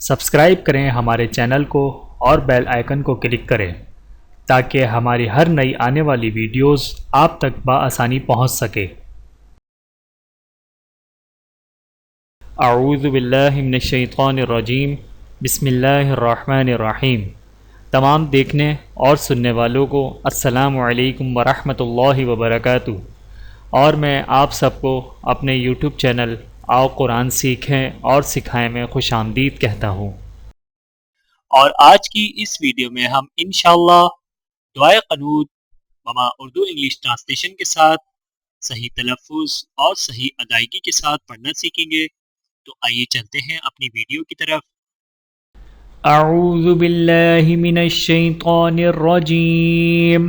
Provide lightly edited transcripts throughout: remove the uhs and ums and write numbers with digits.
Subscribe کریں ہمارے channel کو اور بیل آئیکن کو کلک کریں تاکہ ہماری ہر نئی آنے والی ویڈیوز آپ تک بآسانی پہنچ سکے۔ اعوذ باللہ من الشیطان الرجیم، بسم اللہ الرحمن الرحیم۔ تمام دیکھنے اور سننے والوں کو السلام علیکم ورحمۃ اللہ وبرکاتہ، اور میں آپ سب کو اپنے یوٹیوب چینل آؤ قرآن سیکھیں اور سکھائیں میں خوش آمدید کہتا ہوں۔ اور آج کی اس ویڈیو میں ہم انشاءاللہ دعائے قنوت مما اردو انگلش ٹرانسلیشن کے ساتھ صحیح تلفظ اور صحیح ادائیگی کے ساتھ پڑھنا سیکھیں گے۔ تو آئیے چلتے ہیں اپنی ویڈیو کی طرف۔ اعوذ باللہ من الشیطان الرجیم،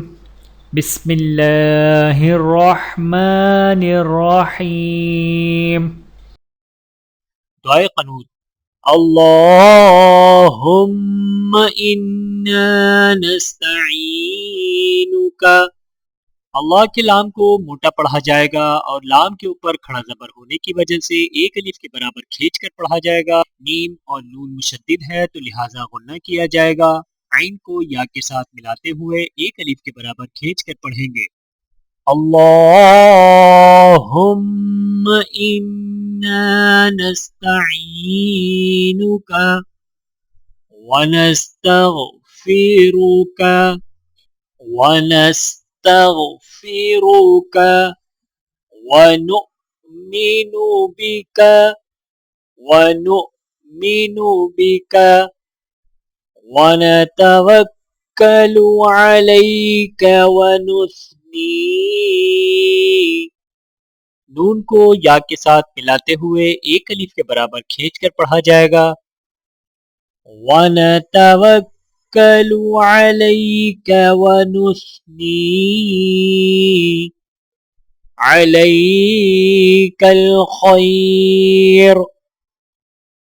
بسم اللہ الرحمن الرحیم۔ دعائے قنوت، اللہم انا نستعینک۔ اللہ کے لام کو موٹا پڑھا جائے گا اور لام کے اوپر کھڑا زبر ہونے کی وجہ سے ایک الف کے برابر کھینچ کر پڑھا جائے گا۔ میم اور نون مشدد ہے تو لہٰذا غنہ کیا جائے گا۔ عین کو یا کے ساتھ ملاتے ہوئے ایک الف کے برابر کھینچ کر پڑھیں گے۔ اللہم انا نستعینک ونستغفرک ونستغفرک ونؤمن بک ونؤمن بک ونتوکل علیک ونثنی۔ نون کو یا کے ساتھ ملاتے ہوئے ایک الف کے برابر کھینچ کر پڑھا جائے گا۔ وَنَتَوَكَّلُ عَلَيْكَ وَنُثْنِي عَلَيْكَ الْخَيْرَ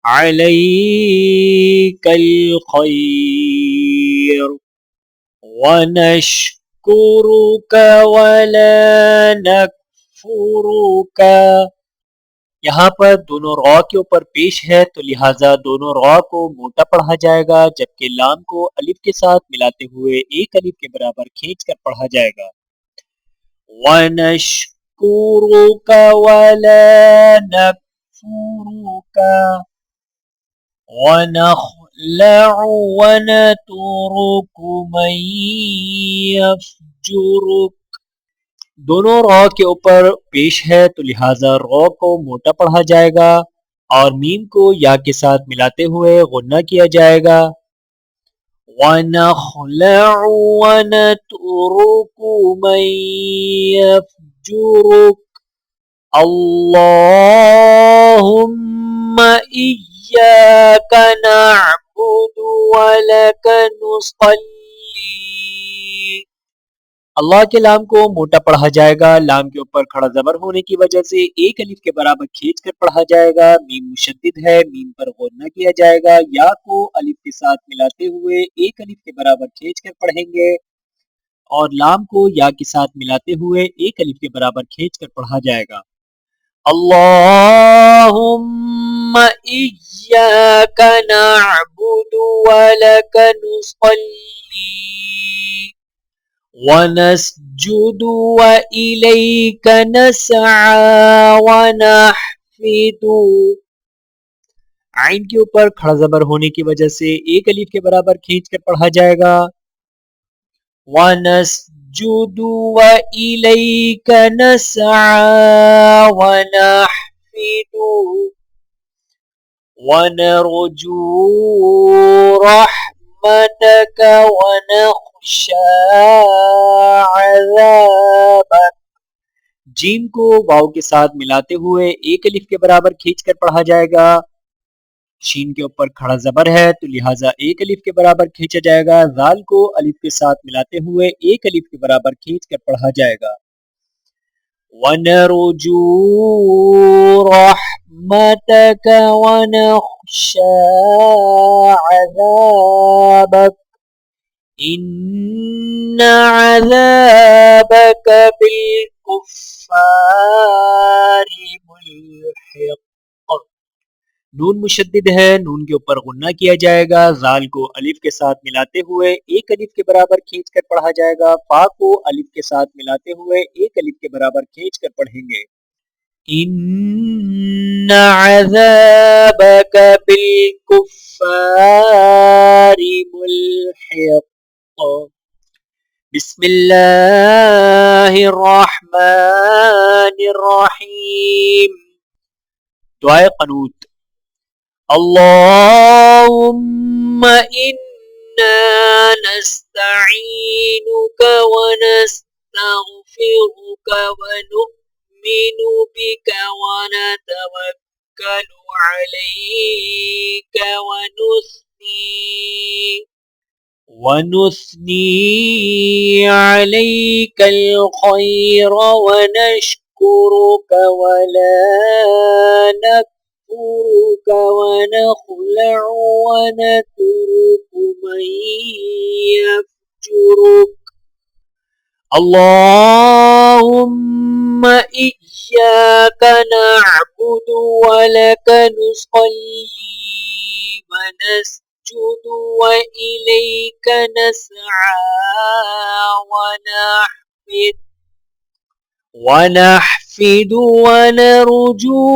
عَلَيْكَ الْخَيْرَ وَنَشْكُرُكَ وَلَا نَكْفُرُكَ۔ یہاں پر دونوں را کے اوپر پیش ہے تو لہٰذا دونوں را کو موٹا پڑھا جائے گا، جبکہ لام کو الف کے ساتھ ملاتے ہوئے ایک الف کے برابر کھینچ کر پڑھا جائے گا۔ وَنَشْكُرُكَ وَلَا نَكْفُرُكَ وَنَخْلَعُ وَنَتُرُكُ مَن يَفْجُرُكَ۔ دونوں را کے اوپر پیش ہے تو لہٰذا را کو موٹا پڑھا جائے گا اور میم کو یا کے ساتھ ملاتے ہوئے غنہ کیا جائے گا۔ وَنَخْلَعُ وَنَتُرُكُ مَن يَفْجُرُكَ اللَّهُمَّ إِيَّاكَ نَعْبُدُ وَلَكَ نُصَلِّي۔ اللہ کے لام کو موٹا پڑھا جائے گا، لام کے اوپر کھڑا زبر ہونے کی وجہ سے ایک الف کے برابر کھینچ کر پڑھا جائے گا۔ میم مشدد ہے، میم پر غنہ کیا جائے گا۔ یا کو الف کے ساتھ ملاتے ہوئے ایک الف کے برابر کھینچ کر پڑھیں گے اور لام کو یا کے ساتھ ملاتے ہوئے ایک الف کے برابر کھینچ کر پڑھا جائے گا۔ اللہم ایاک نعبد ولک نصلی وَنَسْجُدُ وَإِلَيْكَ نَسْعَى وَنَحْفِدُ۔ عین کے اوپر کھڑا زبر ہونے کی وجہ سے ایک الف کے برابر کھینچ کر پڑھا جائے گا۔ وَنَسْجُدُ وَإِلَيْكَ نَسْعَى وَنَحْفِدُ وَنَرْجُو رَحْمَتَكَ وَنَخْشَى عَذَابَكَ۔ جیم کو واو کے ساتھ ملاتے ہوئے ایک الف کے برابر کھینچ کر پڑھا جائے گا۔ شین کے اوپر کھڑا زبر ہے تو لہٰذا ایک الف کے برابر کھینچا جائے گا۔ ذال کو الف کے ساتھ ملاتے ہوئے ایک الف کے برابر کھینچ کر پڑھا جائے گا۔ وَنَرْجُو رَحْمَتَكَ وَنَخْشَى عَذَابَكَ إِنَّ عَذَابَكَ بِالْكُفَّارِ مُلْحِقٌ۔ نون مشدد ہے، نون کے اوپر غنہ کیا جائے گا، زال کو الف کے ساتھ ملاتے ہوئے ایک الف کے برابر کھینچ کر پڑھا جائے گا، فا کو الف کے ساتھ ملاتے ہوئے ایک الف کے برابر کھینچ کر پڑھیں گے۔ ان عذابک بالکفار ملحق۔ بسم اللہ الرحمن الرحیم۔ دعائے قنوت۔ اللهم إنا نستعينك ونستغفرك ونؤمن بك ونتوكل عليك ونثني عليك الخير ونشكرك ولا نكفرك ونخلع ونترك من يفجرك اللهم إياك نعبد ولك نصلي ونسجد وإليك نسعى ونحفد ونرجو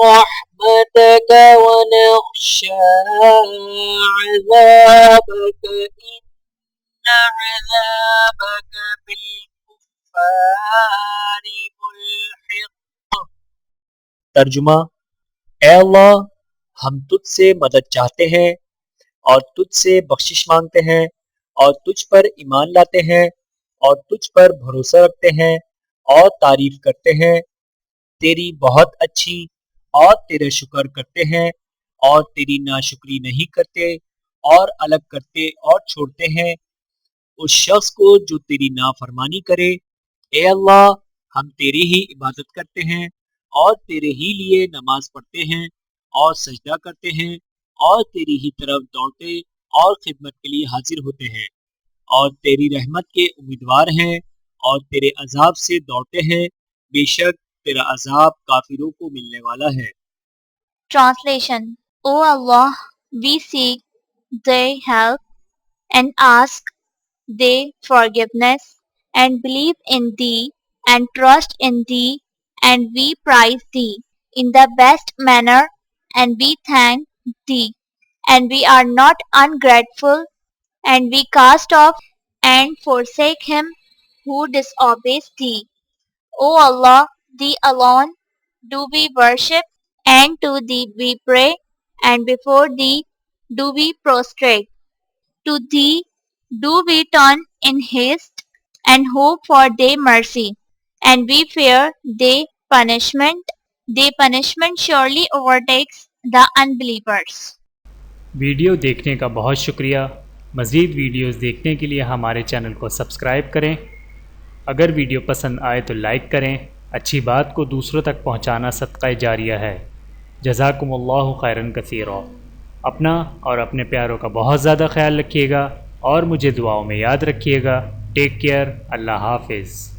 رحمتك ونخشى عذابك إن عذابك بالكفار ملحق۔ ترجمہ: اے اللہ، ہم تجھ سے مدد چاہتے ہیں اور تجھ سے بخشش مانگتے ہیں اور تجھ پر ایمان لاتے ہیں اور تجھ پر بھروسہ رکھتے ہیں اور تعریف کرتے ہیں تیری بہت اچھی، اور تیرے شکر کرتے ہیں اور تیری ناشکری نہیں کرتے اور الگ کرتے اور چھوڑتے ہیں اس شخص کو جو تیری نافرمانی کرے۔ اے اللہ، ہم تیری ہی عبادت کرتے ہیں اور تیرے ہی لیے نماز پڑھتے ہیں اور سجدہ کرتے ہیں اور تیری ہی طرف دوڑتے اور خدمت کے لیے حاضر ہوتے ہیں اور تیری رحمت کے امیدوار ہیں اور تیرے عذاب سے دوڑتے ہیں، بے شک تیرا عذاب کافروں کو ملنے والا ہے۔ Translation: O Allah, we seek Thy help and ask Thy forgiveness and believe in Thee and trust in Thee, and we praise Thee in the best manner and we thank Thee, and we are not ungrateful, and we cast off and forsake him who disobeys Thee. O Allah, Thee alone do we worship, and to Thee we pray, and before Thee do we prostrate. To Thee do we turn in haste, and hope for Thy mercy, and we fear Thy punishment. Thy punishment surely overtakes the unbelievers. Video دیکھنے کا بہت شکریہ۔ مزید videos دیکھنے کے لیے ہمارے channel کو سبسکرائب کریں۔ اگر ویڈیو پسند آئے تو لائک کریں۔ اچھی بات کو دوسروں تک پہنچانا صدقہ جاریہ ہے۔ جزاکم اللہ خیراً کثیرا۔ اپنا اور اپنے پیاروں کا بہت زیادہ خیال رکھیے گا اور مجھے دعاؤں میں یاد رکھیے گا۔ Take care. اللہ حافظ۔